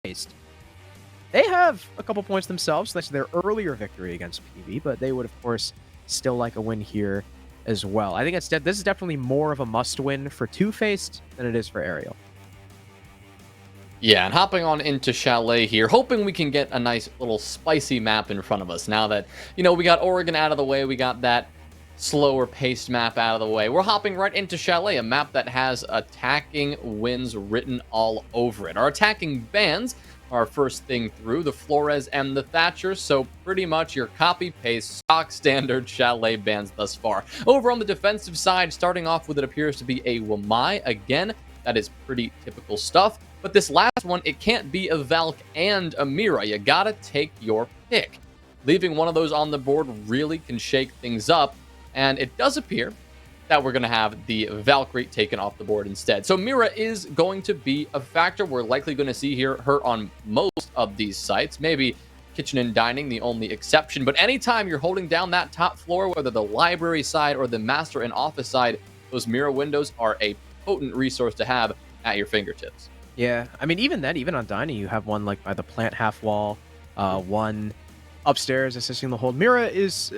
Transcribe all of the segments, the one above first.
2Faced. They have a couple points themselves. That's their earlier victory against PV, but they would, of course, still like a win here as well. I think this is definitely more of a must-win for 2Faced than it is for Arial. Yeah, and hopping on into Chalet here, hoping we can get a nice little spicy map in front of us. Now that, we got Oregon out of the way, we got that slower paced map out of the way. We're hopping right into Chalet, a map that has attacking wins written all over it. Our attacking bans are first thing through, the Flores and the Thatcher, so pretty much your copy-paste stock standard Chalet bans thus far. Over on the defensive side, starting off with it appears to be a Wamai. Again, that is pretty typical stuff. But this last one, it can't be a Valk and a Mira. You gotta take your pick. Leaving one of those on the board really can shake things up, and it does appear that we're going to have the Valkyrie taken off the board instead. So Mira is going to be a factor. We're likely going to see her on most of these sites. Maybe Kitchen and Dining, the only exception. But anytime you're holding down that top floor, whether the library side or the master and office side, those Mira windows are a potent resource to have at your fingertips. Yeah, I mean, even then, even on Dining, you have one like by the plant half wall, one upstairs assisting the hold. Mira's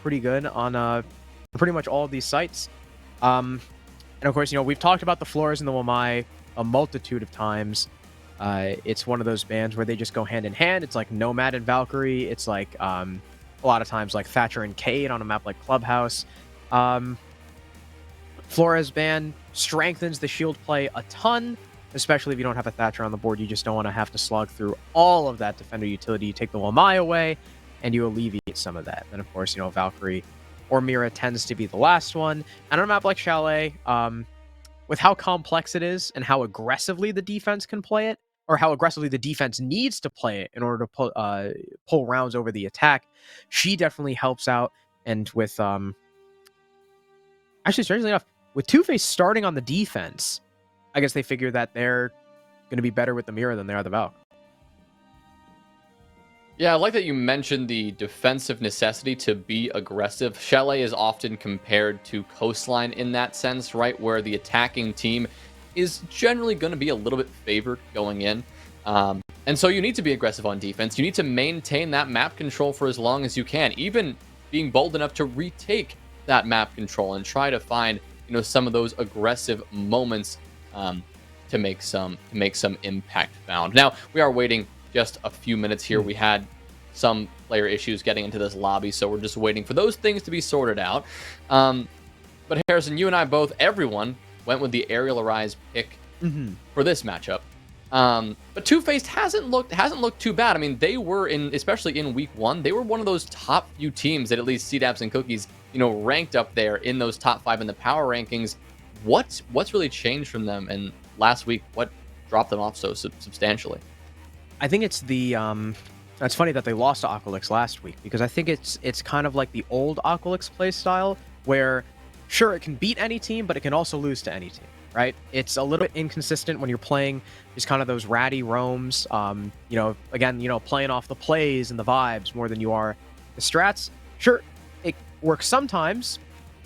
pretty good on pretty much all of these sites. And of course, we've talked about the Flores and the Wamai a multitude of times. It's one of those bands where they just go hand in hand. It's like Nomad and Valkyrie. It's like a lot of times like Thatcher and Cade on a map like Clubhouse. Flores ban strengthens the shield play a ton, especially if you don't have a Thatcher on the board. You just don't want to have to slog through all of that defender utility. You take the Wamai away, and you alleviate some of that. And of course, Valkyrie or Mira tends to be the last one. And on a map like Chalet, with how complex it is and how aggressively the defense can play it, or how aggressively the defense needs to play it in order to pull rounds over the attack, she definitely helps out. And with actually, strangely enough, with 2Faced starting on the defense, I guess they figure that they're going to be better with the Mira than they are the Valk. Yeah, I like that you mentioned the defensive necessity to be aggressive. Chalet is often compared to Coastline in that sense, right? Where the attacking team is generally going to be a little bit favored going in. And so you need to be aggressive on defense. You need to maintain that map control for as long as you can, even being bold enough to retake that map control and try to find, some of those aggressive moments to make some impact found. Now, we are waiting just a few minutes here. We had some player issues getting into this lobby, so we're just waiting for those things to be sorted out. But Harrison, you and I both, everyone went with the Arial Arise pick for this matchup. But 2Faced hasn't looked too bad. I mean, they were especially in week 1, they were one of those top few teams that at least CDAPS and Cookies, ranked up there in those top 5 in the power rankings. What's really changed from them? And last week, what dropped them off so substantially? I think it's the it's funny that they lost to Aqualix last week, because I think it's kind of like the old Aqualix play style where sure it can beat any team, but it can also lose to any team, right? It's a little bit inconsistent when you're playing just kind of those ratty roams, again, playing off the plays and the vibes more than you are the strats. Sure, it works sometimes,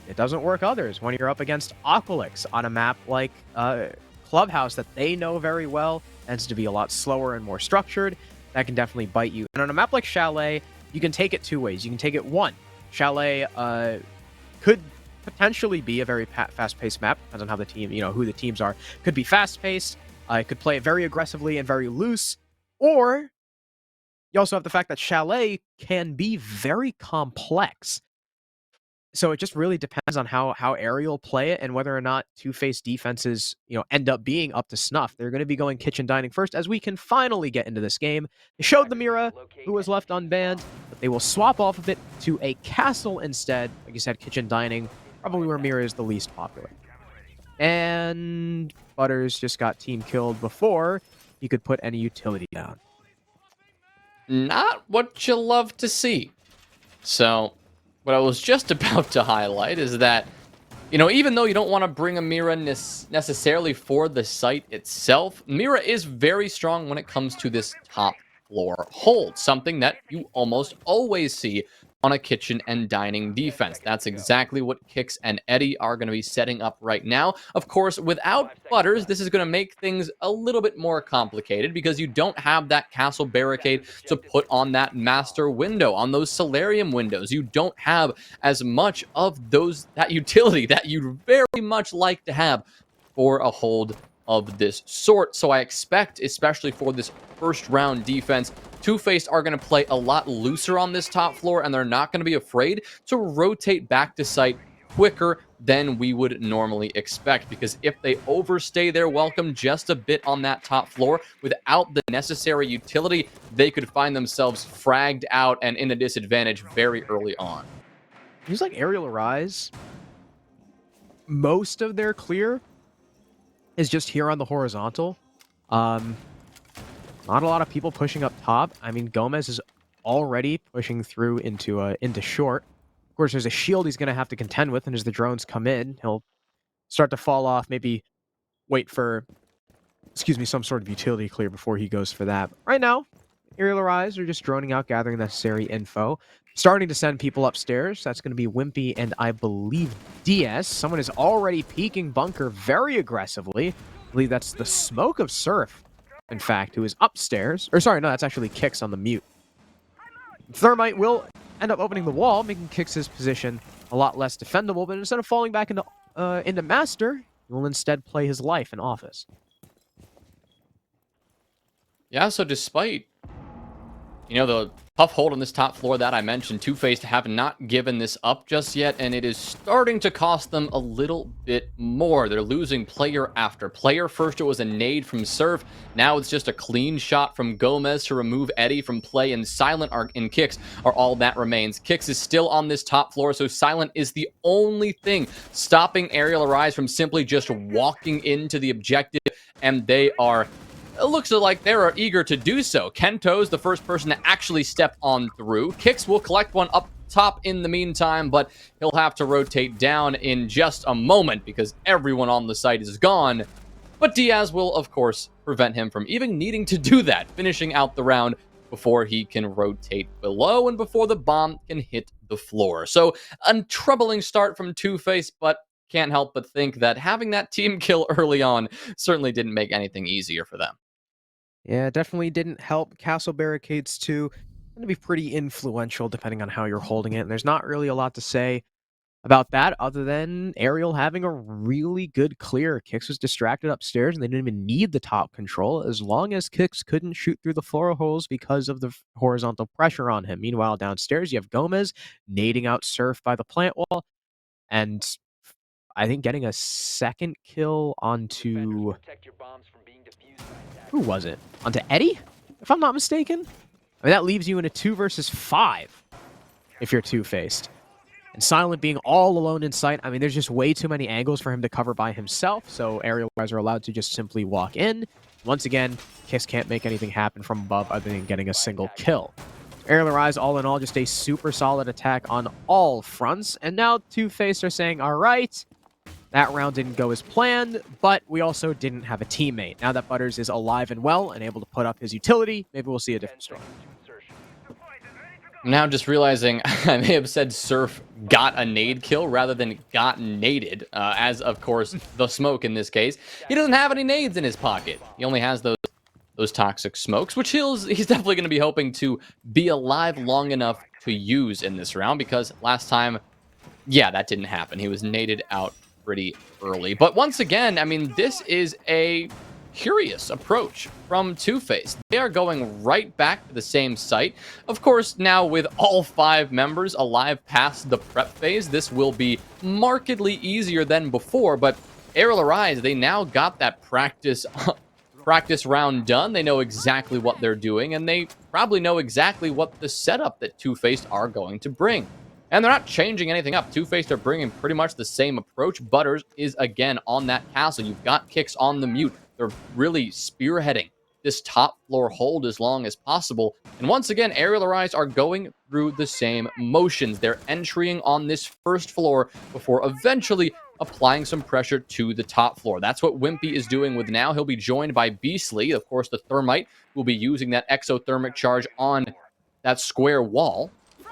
it doesn't work others. When you're up against Aqualix on a map like Clubhouse that they know very well, tends to be a lot slower and more structured, that can definitely bite you. And on a map like Chalet, you can take it two ways. You can take it one. Chalet could potentially be a very fast-paced map, depends on how the team, who the teams are. Could be fast-paced, it could play it very aggressively and very loose, or you also have the fact that Chalet can be very complex. So it just really depends on how Arial play it and whether or not 2Faced defenses, end up being up to snuff. They're going to be going kitchen dining first as we can finally get into this game. They showed the Mira, who was left unbanned, but they will swap off of it to a castle instead. Like you said, kitchen dining, probably where Mira is the least popular. And Butters just got team killed before he could put any utility down. Not what you love to see. So what I was just about to highlight is that, even though you don't want to bring a Mira necessarily for the site itself, Mira is very strong when it comes to this top floor hold, something that you almost always see on a kitchen and dining defense. That's exactly what Kix and Eddie are going to be setting up right now. Of course, without Butters, this is going to make things a little bit more complicated because you don't have that castle barricade to put on that master window, on those solarium windows. You don't have as much of that utility that you'd very much like to have for a hold of this sort. So I expect, especially for this first round defense, 2Faced are going to play a lot looser on this top floor, and they're not going to be afraid to rotate back to site quicker than we would normally expect, because if they overstay their welcome just a bit on that top floor without the necessary utility, they could find themselves fragged out and in a disadvantage very early on. Seems like Arial Arise, most of their clear is just here on the horizontal. Not a lot of people pushing up top. I mean, Gomez is already pushing through into short. Of course, there's a shield he's going to have to contend with, and as the drones come in, he'll start to fall off, maybe wait for, some sort of utility clear before he goes for that. But right now, Arial Arise are just droning out, gathering necessary info. Starting to send people upstairs. That's going to be Wimpy and I believe DS. Someone is already peeking bunker very aggressively. I believe that's the Smoke of Surf, in fact, who is upstairs. Or sorry, no, that's actually Kix on the mute. Thermite will end up opening the wall, making Kix's position a lot less defendable, but instead of falling back into Master, he will instead play his life in Office. Yeah, so despite, the tough hold on this top floor that I mentioned, 2Faced have not given this up just yet, and it is starting to cost them a little bit more. They're losing player after player. First, it was a nade from Surf. Now it's just a clean shot from Gomez to remove Eddie from play, and Silent and Kix are all that remains. Kix is still on this top floor, so Silent is the only thing stopping Arial Arise from simply just walking into the objective, and they are... It looks like they're eager to do so. Kento's the first person to actually step on through. Kix will collect one up top in the meantime, but he'll have to rotate down in just a moment because everyone on the site is gone. But Diaz will, of course, prevent him from even needing to do that, finishing out the round before he can rotate below and before the bomb can hit the floor. So a troubling start from 2Faced, but can't help but think that having that team kill early on certainly didn't make anything easier for them. Yeah, it definitely didn't help. Castle Barricades, too, going to be pretty influential depending on how you're holding it. And there's not really a lot to say about that other than Arial having a really good clear. Kix was distracted upstairs, and they didn't even need the top control as long as Kix couldn't shoot through the floor holes because of the horizontal pressure on him. Meanwhile, downstairs, you have Gomez nading out Surf by the plant wall, and I think getting a second kill onto... Who was it? Onto Eddie? If I'm not mistaken? I mean, that leaves you in a 2 versus 5 if you're 2-faced. And Silent being all alone in sight, I mean, there's just way too many angles for him to cover by himself, so aerial guys are allowed to just simply walk in. Once again, Kiss can't make anything happen from above other than getting a single kill. Arial Arise, all in all, just a super solid attack on all fronts. And now 2-faced are saying, all right, that round didn't go as planned, but we also didn't have a teammate. Now that Butters is alive and well and able to put up his utility, maybe we'll see a different story. I'm now just realizing I may have said Surf got a nade kill rather than got naded, as, of course, the Smoke in this case. He doesn't have any nades in his pocket. He only has those toxic smokes, which he's definitely going to be hoping to be alive long enough to use in this round, because last time, yeah, that didn't happen. He was naded out pretty early. But once again, I mean, this is a curious approach from 2Faced. They are going right back to the same site. Of course, now with all 5 members alive past the prep phase, this will be markedly easier than before, but Arial Arise, they now got that practice round done. They know exactly what they're doing, and they probably know exactly what the setup that 2Faced are going to bring. And they're not changing anything up. 2Faced are bringing pretty much the same approach. Butters is, again, on that castle. You've got Kix on the mute. They're really spearheading this top floor hold as long as possible. And once again, Arial Arise are going through the same motions. They're entering on this first floor before eventually applying some pressure to the top floor. That's what Wimpy is doing with now. He'll be joined by Beastly. Of course, the Thermite will be using that exothermic charge on that square wall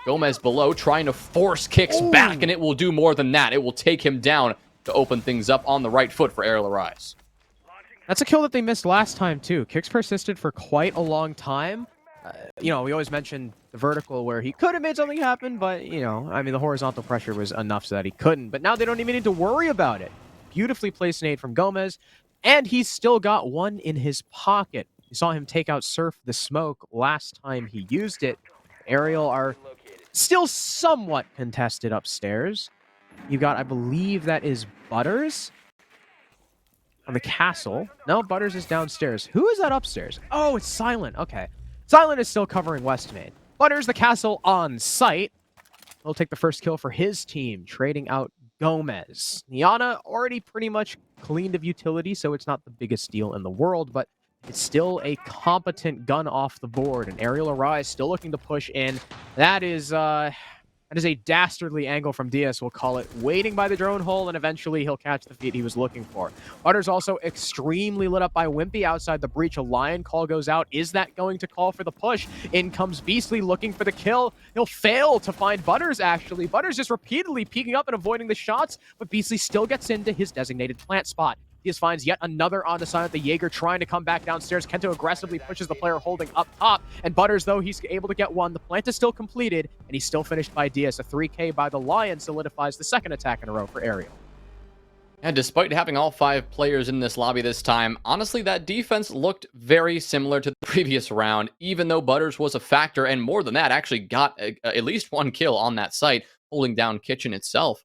Gomez below, trying to force kicks back, and it will do more than that. It will take him down to open things up on the right foot for Arial Arise. That's a kill that they missed last time, too. Kicks persisted for quite a long time. We always mentioned the vertical where he could have made something happen, but, the horizontal pressure was enough so that he couldn't. But now they don't even need to worry about it. Beautifully placed nade from Gomez, and he's still got one in his pocket. You saw him take out Surf the Smoke last time he used it. Arial are still somewhat contested upstairs. You got, I believe that is Butters on the castle. No, Butters is downstairs. Who is that upstairs? Oh, it's Silent. Okay. Silent is still covering West Main. Butters, the castle on site. He'll take the first kill for his team, trading out Gomez. Niana already pretty much cleaned of utility, so it's not the biggest deal in the world, but it's still a competent gun off the board. And Arial Arise still looking to push in. That is a dastardly angle from Diaz, we'll call it. Waiting by the drone hole, and eventually he'll catch the feed he was looking for. Butters also extremely lit up by Wimpy outside the breach. A Lion call goes out. Is that going to call for the push? In comes Beastly looking for the kill. He'll fail to find Butters, actually. Butters just repeatedly peeking up and avoiding the shots, but Beastly still gets into his designated plant spot. Diaz finds yet another on the side of the Jaeger trying to come back downstairs. Kento aggressively pushes the player holding up top. And Butters, though, he's able to get one. The plant is still completed, and he's still finished by Diaz. A 3K by the Lion solidifies the second attack in a row for Arial. And despite having all 5 players in this lobby this time, honestly, that defense looked very similar to the previous round, even though Butters was a factor, and more than that, actually got at least one kill on that site, holding down Kitchen itself.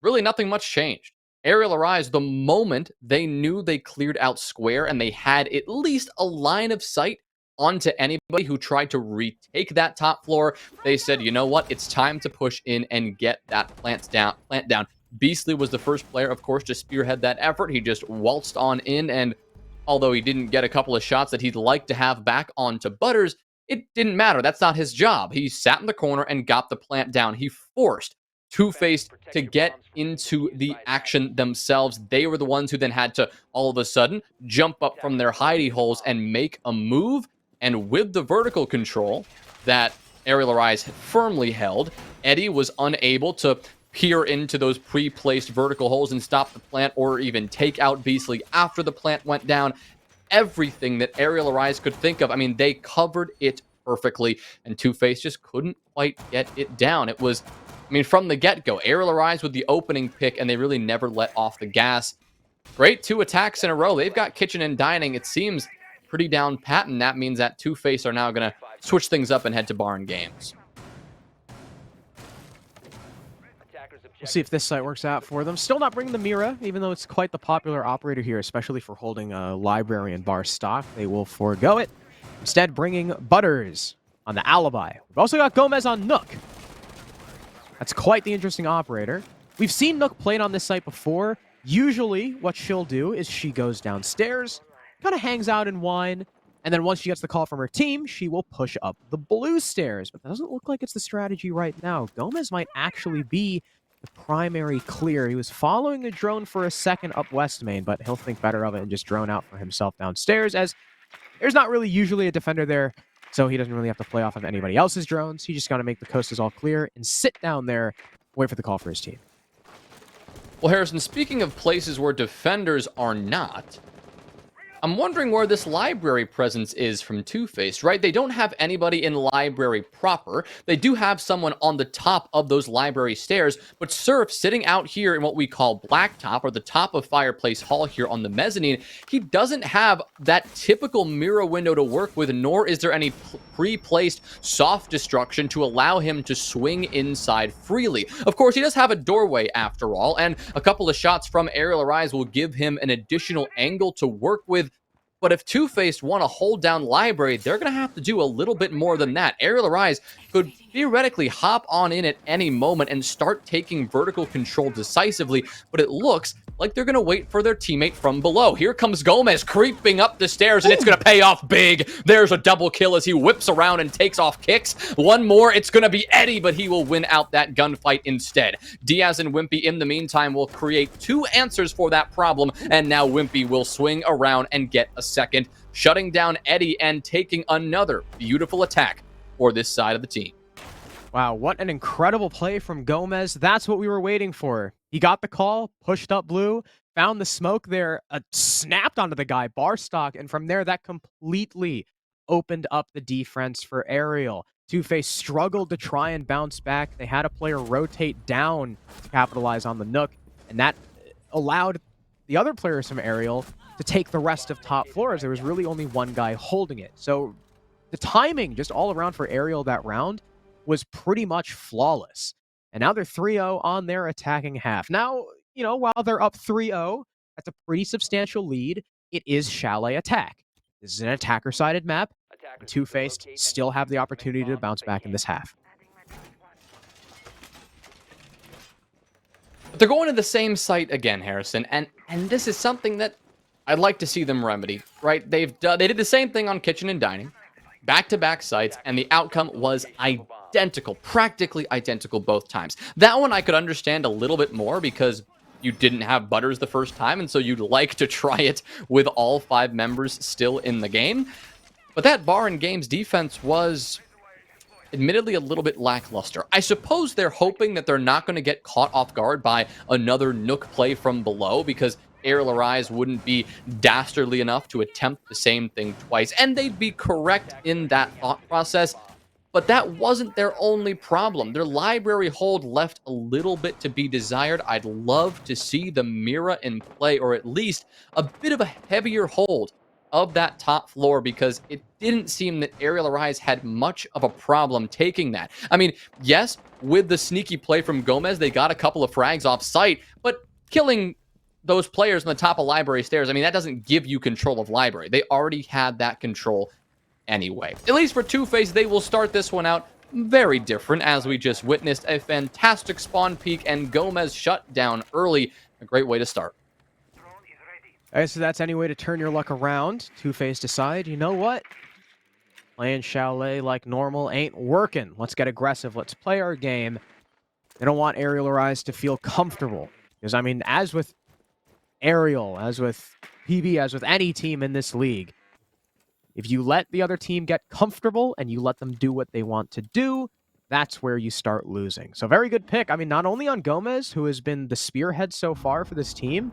Really nothing much changed. Arial Arise, the moment they knew they cleared out Square and they had at least a line of sight onto anybody who tried to retake that top floor, they said, you know what, it's time to push in and get that plant down. Beastly was the first player, of course, to spearhead that effort. He just waltzed on in, and although he didn't get a couple of shots that he'd like to have back onto Butters, it didn't matter. That's not his job. He sat in the corner and got the plant down. He forced 2Faced to get into the action themselves. They were the ones who then had to, all of a sudden, jump up from their hidey holes and make a move. And with the vertical control that Arial Arise firmly held, Eddie was unable to peer into those pre-placed vertical holes and stop the plant or even take out Beastly after the plant went down. Everything that Arial Arise could think of, they covered it perfectly, and 2Faced just couldn't quite get it down. It was, from the get-go, Arial Arise with the opening pick, and they really never let off the gas. Great 2 attacks in a row. They've got Kitchen and Dining, it seems, pretty down pat, and that means that 2Faced are now going to switch things up and head to Barn Games. We'll see if this site works out for them. Still not bringing the Mira, even though it's quite the popular operator here, especially for holding a library and bar stock. They will forego it. Instead, bringing Butters on the Alibi. We've also got Gomez on Nook. That's quite the interesting operator. We've seen Nook played on this site before. Usually, what she'll do is she goes downstairs, kind of hangs out and whine, and then once she gets the call from her team, she will push up the blue stairs. But that doesn't look like it's the strategy right now. Gomez might actually be the primary clear. He was following the drone for a second up West Main, but he'll think better of it and just drone out for himself downstairs, as there's not really usually a defender there, so he doesn't really have to play off of anybody else's drones. He just got to make the coasters all clear and sit down there, wait for the call for his team. Well, Harrison, speaking of places where defenders are not, I'm wondering where this library presence is from 2Faced, right? They don't have anybody in library proper. They do have someone on the top of those library stairs, but Surf sitting out here in what we call Blacktop, or the top of Fireplace Hall here on the mezzanine, he doesn't have that typical mirror window to work with, nor is there any pre-placed soft destruction to allow him to swing inside freely. Of course, he does have a doorway after all, and a couple of shots from Arial Arise will give him an additional angle to work with. But if 2Faced want to hold down library, they're going to have to do a little bit more than that. Arial Arise could theoretically hop on in at any moment and start taking vertical control decisively, but it looks like they're going to wait for their teammate from below. Here comes Gomez creeping up the stairs, and it's going to pay off big. There's a double kill as he whips around and takes off kicks. One more, it's going to be Eddie, but he will win out that gunfight instead. Diaz and Wimpy, in the meantime, will create 2 answers for that problem, and now Wimpy will swing around and get a second, shutting down Eddie and taking another beautiful attack for this side of the team. Wow, what an incredible play from Gomez. That's what we were waiting for. He got the call, pushed up blue, found the smoke there, snapped onto the guy, bar stock, and from there that completely opened up the defense for Arial. 2Faced struggled to try and bounce back. They had a player rotate down to capitalize on the Nook, and that allowed the other players from Arial to take the rest of top floors. There was really only one guy holding it. So the timing just all around for Arial that round was pretty much flawless. And now they're 3-0 on their attacking half. Now, while they're up 3-0, that's a pretty substantial lead. It is Chalet attack. This is an attacker-sided map. 2Faced still have the opportunity to bounce back in this half. But they're going to the same site again, Harrison, and this is something that I'd like to see them remedy, right? They did the same thing on Kitchen and Dining, back-to-back sites, and the outcome was identical, practically identical both times. That one I could understand a little bit more because you didn't have Butters the first time, and so you'd like to try it with all 5 members still in the game. But that Bar and Games defense was admittedly a little bit lackluster. I suppose they're hoping that they're not going to get caught off guard by another Nook play from below, because Arial Arise wouldn't be dastardly enough to attempt the same thing twice, and they'd be correct in that thought process. But that wasn't their only problem. Their library hold left a little bit to be desired. I'd love to see the Mira in play, or at least a bit of a heavier hold of that top floor, because it didn't seem that Arial Arise had much of a problem taking that. I mean, yes, with the sneaky play from Gomez, they got a couple of frags off site, but killing those players on the top of library stairs, I mean, that doesn't give you control of library. They already had that control anyway. At least for 2Faced, they will start this one out very different, as we just witnessed a fantastic spawn peek and Gomez shut down early. A great way to start. All right, so that's any way to turn your luck around. 2Faced decide, you know what? Playing Chalet like normal ain't working. Let's get aggressive. Let's play our game. They don't want Arial Arise to feel comfortable. Because, I mean, as with Arial, as with PB, as with any team in this league, if you let the other team get comfortable and you let them do what they want to do, that's where you start losing. So very good pick. I mean, not only on Gomez, who has been the spearhead so far for this team,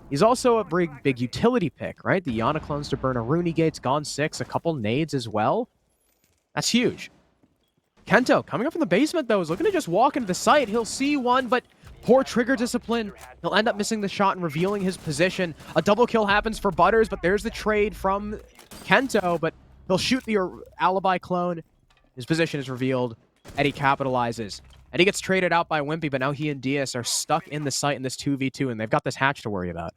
he's also a big utility pick, right? The Yana clones to burn a Rooney Gates, gone 6, a couple nades as well. That's huge. Kento, coming up from the basement, though, is looking to just walk into the site. He'll see one, but poor trigger discipline. He'll end up missing the shot and revealing his position. A double kill happens for Butters, but there's the trade from Kento, but he'll shoot the alibi clone. His position is revealed. Eddie capitalizes. Eddie gets traded out by Wimpy, but now he and Diaz are stuck in the site in this 2v2, and they've got this hatch to worry about.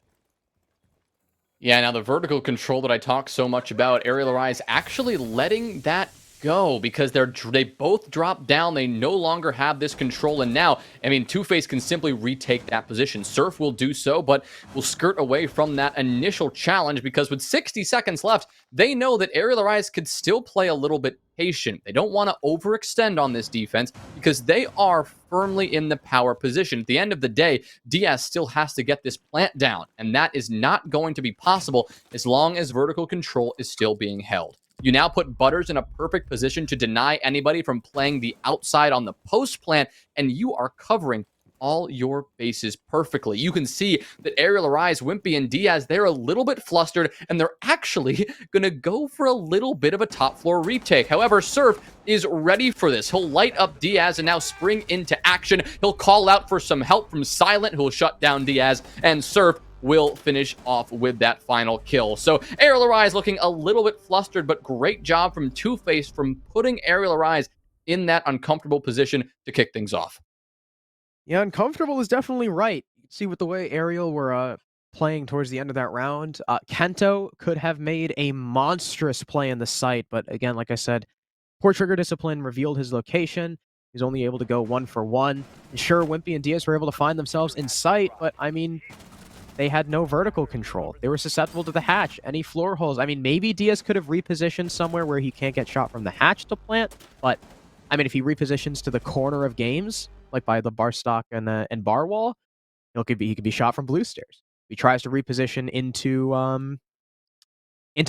Yeah, now the vertical control that I talk so much about, Arial Arise actually letting that go, because they both drop down. They no longer have this control, and now, I mean, 2Faced can simply retake that position. Surf will do so, but will skirt away from that initial challenge, because with 60 seconds left, they know that Arial Arise could still play a little bit patient. They don't want to overextend on this defense, because they are firmly in the power position. At the end of the day, Diaz still has to get this plant down, and that is not going to be possible as long as vertical control is still being held. You now put Butters in a perfect position to deny anybody from playing the outside on the post plant, and you are covering all your bases perfectly. You can see that Arial Arise, Wimpy, and Diaz, they're a little bit flustered, and they're actually going to go for a little bit of a top floor retake. However, Surf is ready for this. He'll light up Diaz and now spring into action. He'll call out for some help from Silent, who will shut down Diaz, and Surf will finish off with that final kill. So Arial Arise looking a little bit flustered, but great job from 2Faced from putting Arial Arise in that uncomfortable position to kick things off. Yeah, uncomfortable is definitely right. You can see with the way Arial were playing towards the end of that round, Kento could have made a monstrous play in the site, but again, like I said, poor trigger discipline revealed his location. He's only able to go 1 for 1. And sure, Wimpy and Diaz were able to find themselves in sight, but I mean, they had no vertical control. They were susceptible to the hatch, any floor holes. I mean, maybe Diaz could have repositioned somewhere where he can't get shot from the hatch to plant, but I mean, if he repositions to the corner of games, like by the bar stock and bar wall, he could be shot from blue stairs. If he tries to reposition into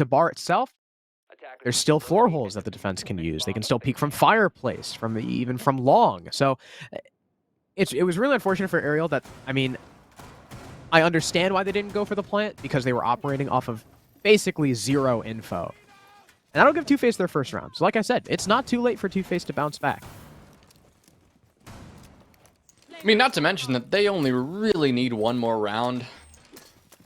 bar itself, there's still floor holes that the defense can use. They can still peek from fireplace, even from long. So it was really unfortunate for Arial that, I mean, I understand why they didn't go for the plant, because they were operating off of basically zero info. And that'll give 2Faced their first round. So like I said, it's not too late for 2Faced to bounce back. I mean, not to mention that they only really need one more round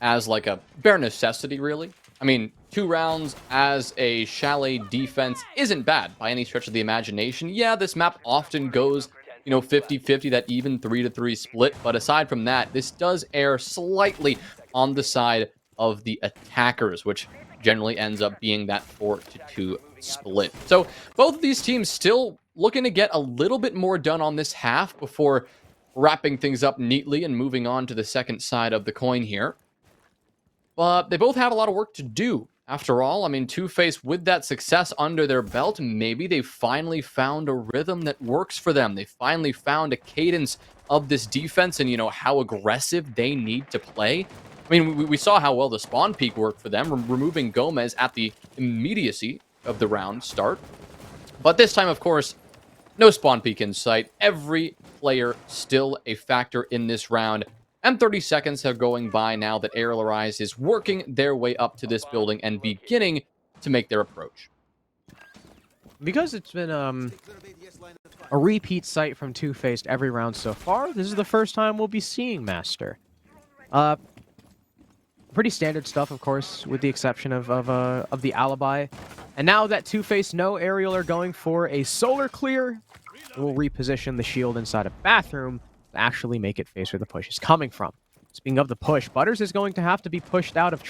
as like a bare necessity, really. I mean, 2 rounds as a Chalet defense isn't bad by any stretch of the imagination. Yeah, this map often goes, 50-50, that even 3-3 split. But aside from that, this does err slightly on the side of the attackers, which generally ends up being that 4-2 split. So both of these teams still looking to get a little bit more done on this half before wrapping things up neatly and moving on to the second side of the coin here. But they both have a lot of work to do. After all, I mean, 2Faced, with that success under their belt, maybe they finally found a rhythm that works for them. They finally found a cadence of this defense and, how aggressive they need to play. I mean, we saw how well the spawn peak worked for them, removing Gomez at the immediacy of the round start. But this time, of course, no spawn peak in sight. Every player still a factor in this round. And 30 seconds are going by now that Arial is working their way up to this building and beginning to make their approach. Because it's been a repeat sight from 2Faced every round so far, this is the first time we'll be seeing Master. Pretty standard stuff, of course, with the exception of the alibi. And now that 2Faced know Arial are going for a solar clear, we'll reposition the shield inside a bathroom to actually make it face where the push is coming from. Speaking of the push, Butters is going to have to be pushed out of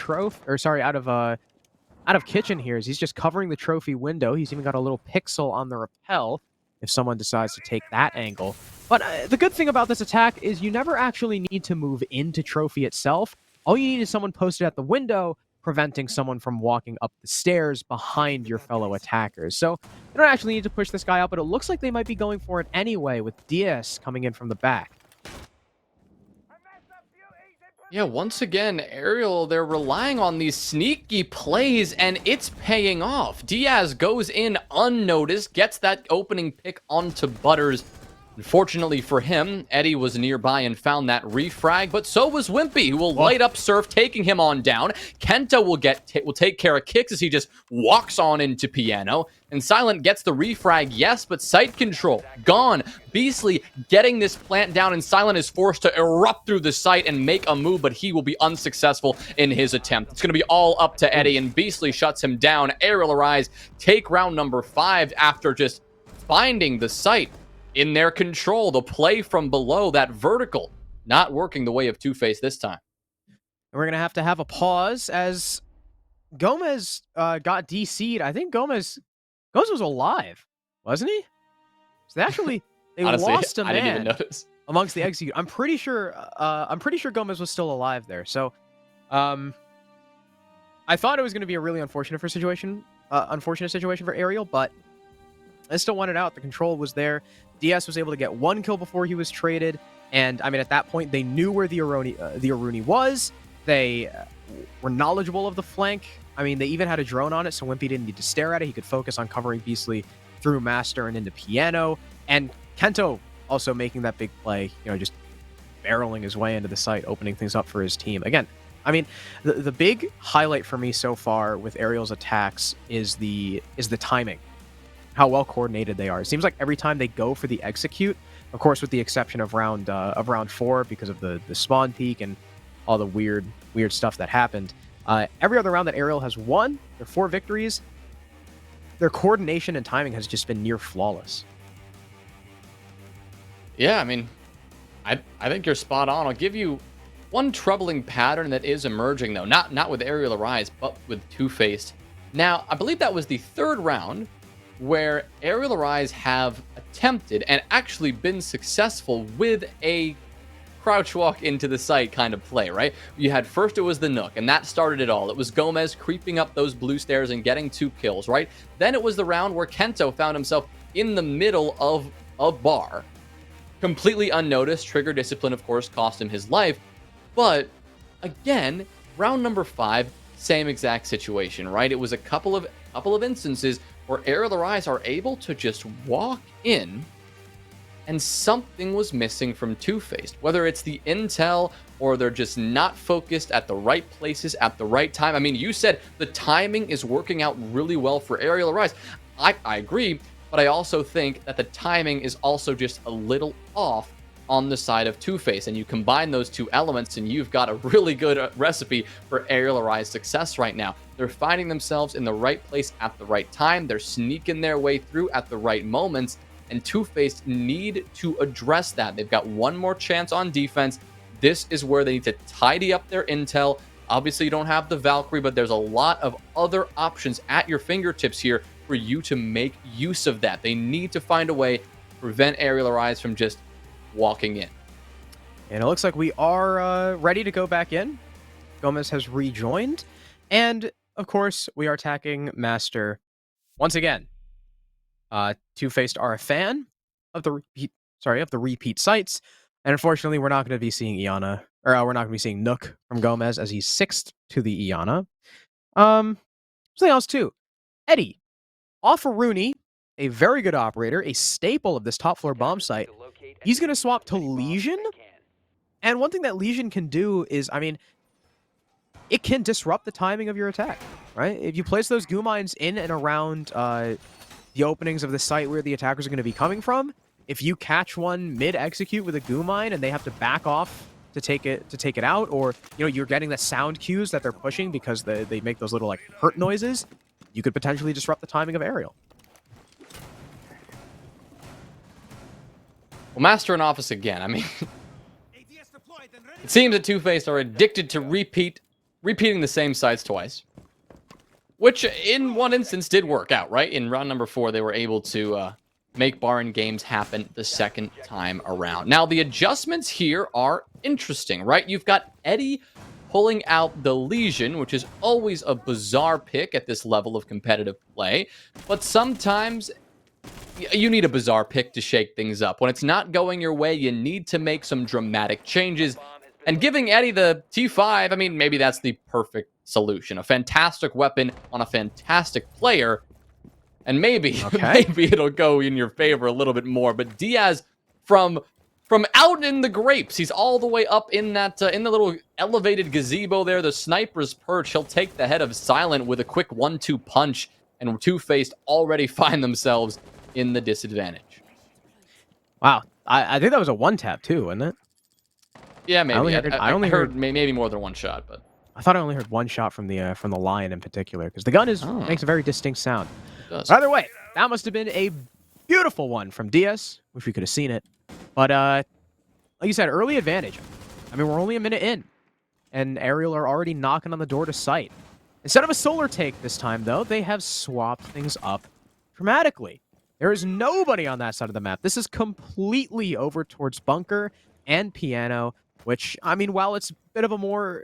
out of kitchen here, as he's just covering the trophy window. He's even got a little pixel on the rappel if someone decides to take that angle. But the good thing about this attack is you never actually need to move into trophy itself. All you need is someone posted at the window, preventing someone from walking up the stairs behind your fellow attackers. So you don't actually need to push this guy up, but it looks like they might be going for it anyway, with DS coming in from the back. Yeah, once again, Arial, they're relying on these sneaky plays, and it's paying off. Diaz goes in unnoticed, gets that opening pick onto Butters. Unfortunately for him, Eddie was nearby and found that refrag, but so was Wimpy, who will light up Surf, taking him on down. Kenta will take care of Kicks as he just walks on into Piano. And Silent gets the refrag, yes, but sight control gone. Beastly getting this plant down, and Silent is forced to erupt through the site and make a move, but he will be unsuccessful in his attempt. It's going to be all up to Eddie, and Beastly shuts him down. Arial take round number 5 after just finding the site in their control. The play from below, that vertical, not working the way of 2Faced this time. We're going to have a pause as Gomez got DC'd. I think Gomez was alive, wasn't he? So they Honestly, lost a man. I didn't even notice. Amongst the execute. I'm pretty sure Gomez was still alive there. So I thought it was going to be a really unfortunate situation for Arial, but I still wanted out. The control was there. DS was able to get 1 kill before he was traded, and I mean, at that point, they knew where the Aruni was. They were knowledgeable of the flank. I mean, they even had a drone on it, so Wimpy didn't need to stare at it. He could focus on covering Beastly through Master and into Piano. And Kento also making that big play, just barreling his way into the site, opening things up for his team. Again, I mean, the big highlight for me so far with Arial's attacks is the timing. How well coordinated they are. It seems like every time they go for the execute, of course, with the exception of round 4 because of the spawn peak and all the weird stuff that happened. Every other round that Arial has won, their 4 victories, their coordination and timing has just been near flawless. Yeah, I mean, I think you're spot on. I'll give you one troubling pattern that is emerging, though. Not with Arial, but with 2Faced. Now, I believe that was the 3rd round where Arial have attempted and actually been successful with a crouch walk into the site kind of play, right? You had first, it was the Nook, and that started it all. It was Gomez creeping up those blue stairs and getting 2 kills, right? Then it was the round where Kento found himself in the middle of a bar, completely unnoticed. Trigger discipline, of course, cost him his life. But again, round number 5, same exact situation, right? It was a couple of instances where Arial Arise are able to just walk in, and something was missing from 2Faced. Whether it's the intel or they're just not focused at the right places at the right time. I mean, you said the timing is working out really well for Arial Arise. I agree, but I also think that the timing is also just a little off on the side of 2Faced, and you combine those two elements and you've got a really good recipe for Arial Arise success right now. They're finding themselves in the right place at the right time. They're sneaking their way through at the right moments, and 2Faced need to address that. They've got one more chance on defense. This is where they need to tidy up their intel. Obviously, you don't have the Valkyrie, but there's a lot of other options at your fingertips here for you to make use of that. They need to find a way to prevent Arial Arise from just walking in. And it looks like we are ready to go back in. Gomez has rejoined. And, of course, we are attacking Master once again. 2Faced are a fan of the repeat sites. And unfortunately, we're not going to be seeing Iana, or we're not going to be seeing Nook from Gomez as he's 6th to the Iana. Something else too. Eddie, off of Rooney, a very good operator, a staple of this top floor bomb site. He's going to swap to Legion. And one thing that Legion can do is, I mean, it can disrupt the timing of your attack, right? If you place those goo mines in and around the openings of the site where the attackers are going to be coming from, if you catch one mid-execute with a goo mine and they have to back off to take it out, or you're getting the sound cues that they're pushing because they make those little like hurt noises, you could potentially disrupt the timing of Arial. Well, Master in office again. I mean, it seems that 2Faced are addicted to repeating the same sites twice. Which, in one instance, did work out, right? In round number 4, they were able to make Baron games happen the second time around. Now, the adjustments here are interesting, right? You've got Eddie pulling out the Legion, which is always a bizarre pick at this level of competitive play. But sometimes you need a bizarre pick to shake things up. When it's not going your way, you need to make some dramatic changes. And giving Eddie the T5, I mean, maybe that's the perfect solution. A fantastic weapon on a fantastic player. And maybe, maybe it'll go in your favor a little bit more. But Diaz, from out in the grapes, he's all the way up in that in the little elevated gazebo there, the sniper's perch. He'll take the head of Silent with a quick 1-2 punch, and 2Faced already find themselves in the disadvantage. Wow, I think that was a one-tap too, wasn't it? Yeah, maybe. I only heard maybe more than one shot, but I thought I only heard one shot from the Lion in particular, because the gun makes a very distinct sound. It does. Either way, that must have been a beautiful one from Diaz. Wish we could have seen it, but like you said, early advantage. I mean, we're only a minute in, and Arial are already knocking on the door to sight. Instead of a solar take this time, though, they have swapped things up dramatically. There is nobody on that side of the map. This is completely over towards Bunker and Piano, which, I mean, while it's a bit of more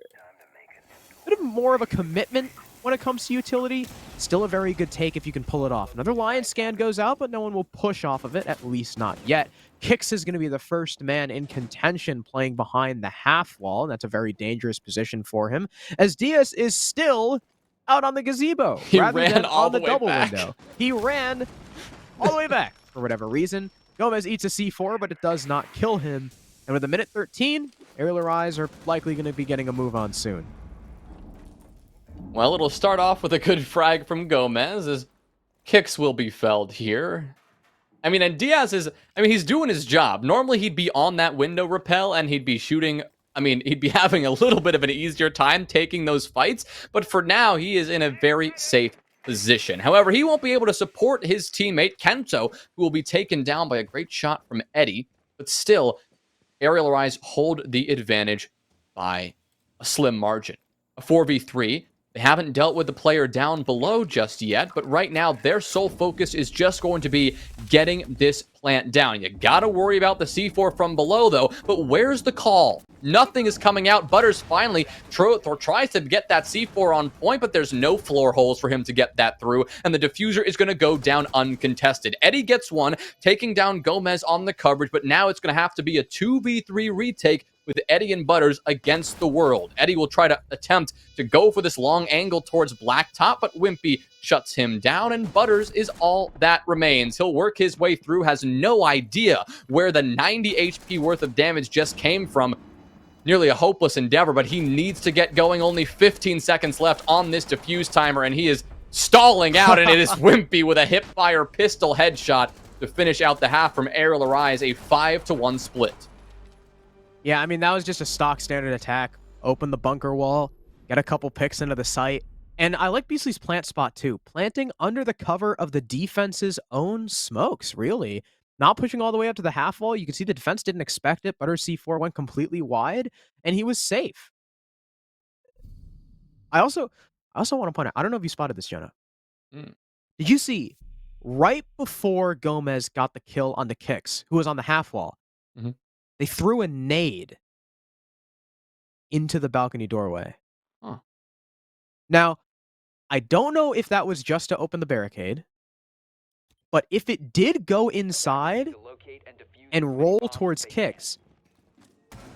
of a commitment when it comes to utility, still a very good take if you can pull it off. Another Lion scan goes out, but no one will push off of it, at least not yet. Kix is going to be the first man in contention playing behind the half wall, and that's a very dangerous position for him, as Diaz is still out on the gazebo rather than on the double window. He ran all the way back for whatever reason. Gomez eats a C4, but it does not kill him. And with a minute 13, Arial Arise are likely going to be getting a move on soon. Well, it'll start off with a good frag from Gomez, as Kix will be felled here. I mean, and Diaz is, he's doing his job. Normally, he'd be on that window rappel, and he'd be shooting, he'd be having a little bit of an easier time taking those fights. But for now, he is in a very safe position. However, he won't be able to support his teammate, Kento, who will be taken down by a great shot from Eddie. But still, Arial Arise hold the advantage by a slim margin. A 4v3. They haven't dealt with the player down below just yet, but right now their sole focus is just going to be getting this plant down. You gotta worry about the C4 from below, though. But where's the call? Nothing is coming out. Butters finally tries to get that C4 on point, but there's no floor holes for him to get that through, and the diffuser is going to go down uncontested. Eddie gets one, taking down Gomez on the coverage, but now it's going to have to be a 2v3 retake with Eddie and Butters against the world. Eddie will try to attempt to go for this long angle towards Blacktop, but Wimpy shuts him down, and Butters is all that remains. He'll work his way through, has no idea where the 90 HP worth of damage just came from. Nearly a hopeless endeavor, but he needs to get going. Only 15 seconds left on this defuse timer, and he is stalling out, and it is Wimpy with a hip-fire pistol headshot to finish out the half from Arial Arise, a 5-1 split. Yeah, I mean, that was just a stock standard attack. Open the bunker wall, get a couple picks into the site. And I like Beastly's plant spot, too. Planting under the cover of the defense's own smokes, really. Not pushing all the way up to the half wall. You can see the defense didn't expect it. Butter C4 went completely wide, and he was safe. I also want to point out, I don't know if you spotted this, Jonah. Did you see, right before Gomez got the kill on the kicks, who was on the half wall, they threw a nade into the balcony doorway. Huh. Now, I don't know if that was just to open the barricade, but if it did go inside and roll towards kicks,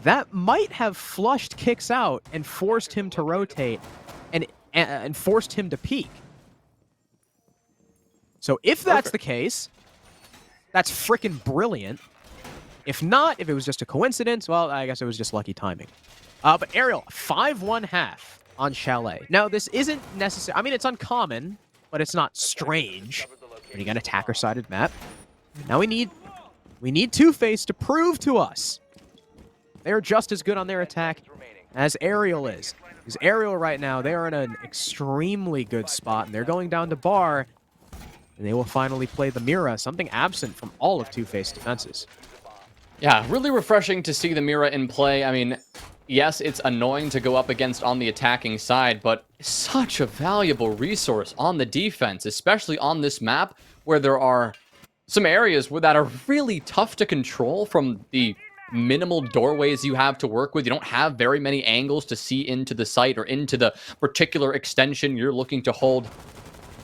that might have flushed kicks out and forced him to rotate and forced him to peek. So if that's the case, that's freaking brilliant. If not, if it was just a coincidence, well, I guess it was just lucky timing. But Arial, 5-1 half on Chalet. Now, this isn't necessary. I mean, it's uncommon, but it's not strange when you got an attacker-sided map. Now we need 2Faced to prove to us they're just as good on their attack as Arial is. Because Arial right now, they are in an extremely good spot, and they're going down to bar, and they will finally play the Mira, something absent from all of 2Faced defenses. Yeah, really refreshing to see the Mira in play. I mean, yes, it's annoying to go up against on the attacking side, but such a valuable resource on the defense, especially on this map where there are some areas that are really tough to control from the minimal doorways you have to work with. You don't have very many angles to see into the site or into the particular extension you're looking to hold.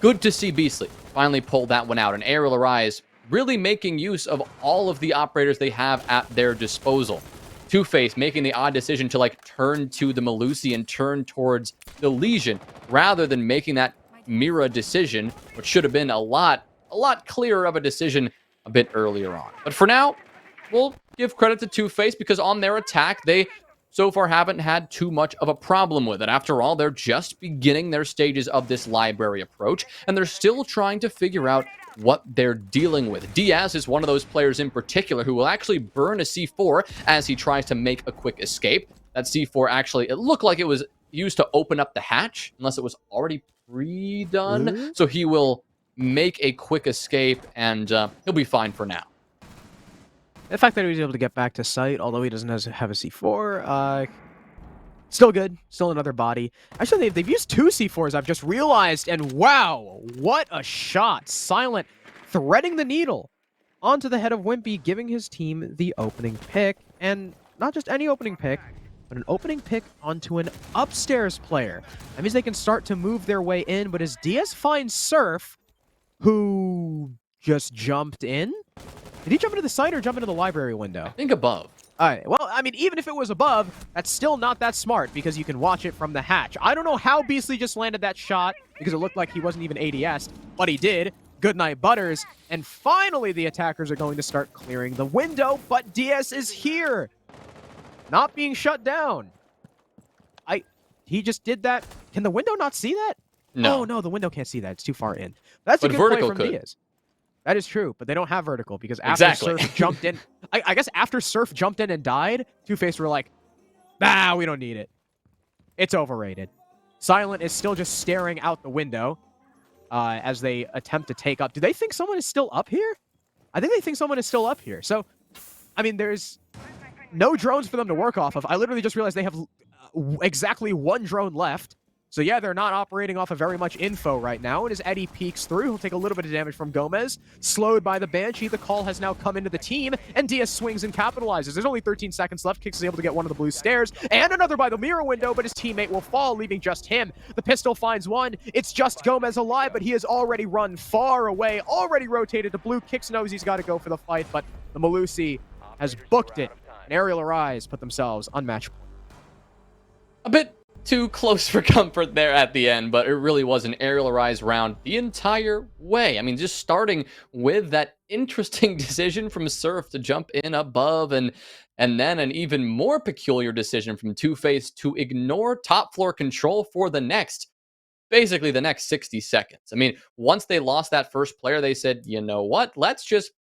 Good to see Beastly finally pull that one out, and Arial Arise really making use of all of the operators they have at their disposal. 2Faced making the odd decision to like turn to the Melusi and turn towards the Legion rather than making that Mira decision, which should have been a lot clearer of a decision a bit earlier on. But for now, we'll give credit to 2Faced because on their attack, they so far haven't had too much of a problem with it. After all, they're just beginning their stages of this library approach, and they're still trying to figure out what they're dealing with. Diaz is one of those players in particular who will actually burn a C4 as he tries to make a quick escape. That C4 actually, it looked like it was used to open up the hatch, unless it was already pre-done. So he will make a quick escape, and he'll be fine for now. The fact that he was able to get back to site, although he doesn't have a C4, still good. Still another body. Actually, they've used 2 C4s, I've just realized, and wow, what a shot. Silent threading the needle onto the head of Wimpy, giving his team the opening pick. And not just any opening pick, but an opening pick onto an upstairs player. That means they can start to move their way in, but as Diaz finds Surf, who just jumped in? Did he jump into the site or jump into the library window? I think above. All right. Well, I mean, even if it was above, that's still not that smart because you can watch it from the hatch. I don't know how Beastly just landed that shot because it looked like he wasn't even ADS'd, but he did. Good night, Butters. And finally, the attackers are going to start clearing the window, but DS is here. Not being shut down. He just did that. Can the window not see that? No. Oh, no, the window can't see that. It's too far in. That's But a good play vertical from could. Diaz. That is true, but they don't have vertical because after Surf jumped in, I guess after Surf jumped in and died, 2Faced were like, "Nah, we don't need it. It's overrated." Silent is still just staring out the window as they attempt to take up. Do they think someone is still up here? I think they think someone is still up here. So, I mean, there's no drones for them to work off of. I literally just realized they have exactly 1 drone left. So yeah, they're not operating off of very much info right now, and as Eddie peeks through, he'll take a little bit of damage from Gomez. Slowed by the Banshee, the call has now come into the team, and Diaz swings and capitalizes. There's only 13 seconds left. Kicks is able to get one of the blue stairs, and another by the mirror window, but his teammate will fall, leaving just him. The pistol finds one. It's just Gomez alive, but he has already run far away, already rotated to blue. Kicks knows he's got to go for the fight, but the Malusi has booked it, and Arial Arise put themselves on match point. A bit too close for comfort there at the end, but it really was an Arial Arise round the entire way. I mean, just starting with that interesting decision from Surf to jump in above, and then an even more peculiar decision from 2Faced to ignore top floor control for basically the next 60 seconds. I mean, once they lost that first player, they said, you know what, let's just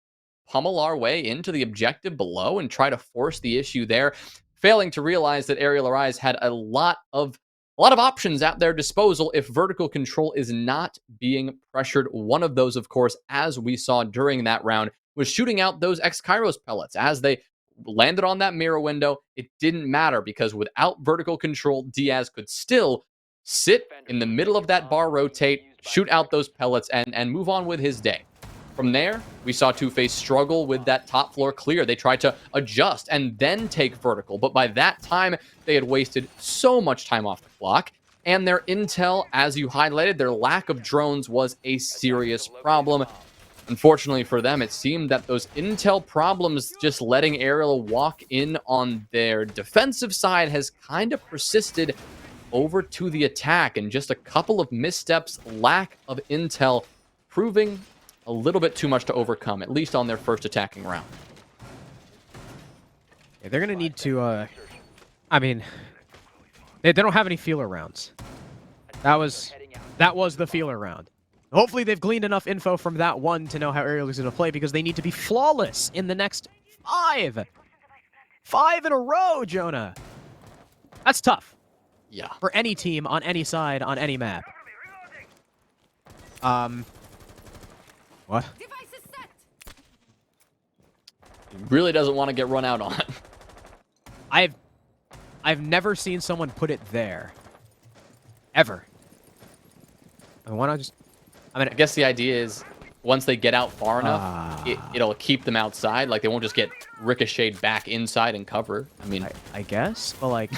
pummel our way into the objective below and try to force the issue there, failing to realize that Arial Arise had a lot of options at their disposal if vertical control is not being pressured. One of those, of course, as we saw during that round, was shooting out those X-Kairos pellets. As they landed on that mirror window, it didn't matter, because without vertical control, Diaz could still sit in the middle of that bar rotate, shoot out those pellets, and move on with his day. From there, we saw 2Faced struggle with that top floor clear. They tried to adjust and then take vertical, but by that time, they had wasted so much time off the clock. And their intel, as you highlighted, their lack of drones was a serious problem. Unfortunately for them, it seemed that those intel problems, just letting Arial walk in on their defensive side, has kind of persisted over to the attack, and just a couple of missteps, lack of intel, proving a little bit too much to overcome, at least on their first attacking round. Yeah, they're going to need to, I mean, they don't have any feeler rounds. That was the feeler round. Hopefully they've gleaned enough info from that one to know how Arial is going to play, because they need to be flawless in the next 5. 5 in a row, Jonah. That's tough. Yeah. For any team, on any side, on any map. What? He really doesn't want to get run out on. I've never seen someone put it there. Ever. I mean, why not just... I guess the idea is once they get out far enough, it'll keep them outside. Like, they won't just get ricocheted back inside and cover. I mean... I guess, but, like...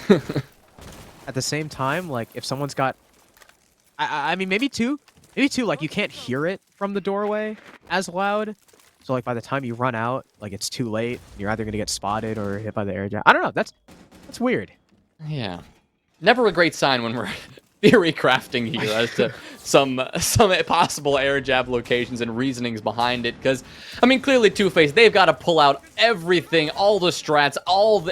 at the same time, like, if someone's got... I mean, maybe two, like, you can't hear it from the doorway as loud. So, like, by the time you run out, like, it's too late. You're either going to get spotted or hit by the air jab. I don't know. That's weird. Yeah. Never a great sign when we're theory crafting here as to some possible air jab locations and reasonings behind it. Because, I mean, clearly 2Faced, they've got to pull out everything, all the strats,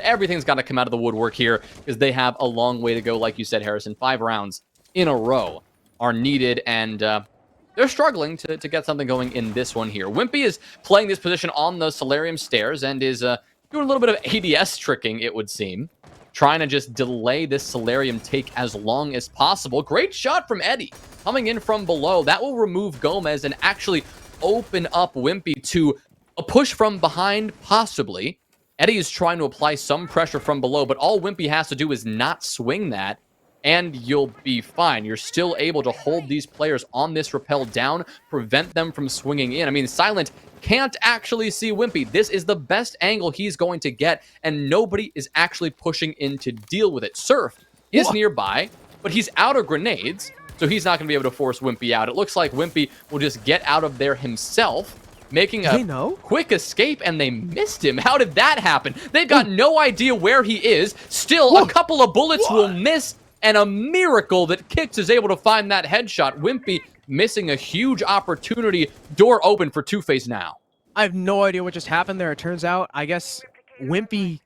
everything's got to come out of the woodwork here, because they have a long way to go. Like you said, Harrison, 5 rounds in a row are needed, and they're struggling to get something going in this one here. Wimpy is playing this position on the Solarium stairs and is doing a little bit of ADS tricking, it would seem. Trying to just delay this Solarium take as long as possible. Great shot from Eddie coming in from below. That will remove Gomez and actually open up Wimpy to a push from behind, possibly. Eddie is trying to apply some pressure from below, but all Wimpy has to do is not swing that, and you'll be fine. You're still able to hold these players on this rappel down, prevent them from swinging in. I mean, Silent can't actually see Wimpy. This is the best angle he's going to get, and nobody is actually pushing in to deal with it. Surf is nearby, but he's out of grenades, so he's not going to be able to force Wimpy out. It looks like Wimpy will just get out of there himself, making a quick escape, and they missed him. How did that happen? They've got no idea where he is. Still, a couple of bullets will miss, and a miracle that Kix is able to find that headshot. Wimpy missing a huge opportunity. Door open for 2Faced now. I have no idea what just happened there. It turns out, I guess, Wimpy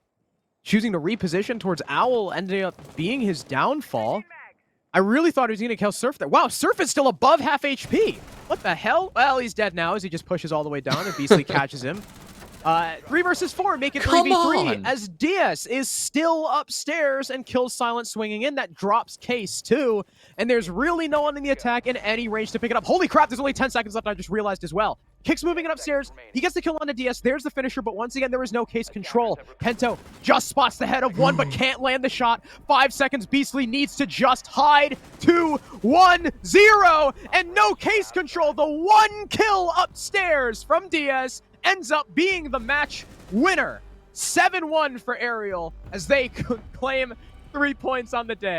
choosing to reposition towards Owl ended up being his downfall. I really thought he was going to kill Surf there. Wow, Surf is still above half HP. What the hell? Well, he's dead now as he just pushes all the way down and Beastly catches him. 3 versus 4, make it 3v3 as Diaz is still upstairs and kills Silent swinging in. That drops Case too, and there's really no one in the attack in any range to pick it up. Holy crap, there's only 10 seconds left. I just realized as well. Kicks moving it upstairs. He gets the kill on the DS. There's the finisher, but once again, there is no case control. Kento just spots the head of one, but can't land the shot. 5 seconds. Beastly needs to just hide. 2, 1, 0, and no case control. The one kill upstairs from DS ends up being the match winner. 7-1 for Arial as they claim 3 points on the day.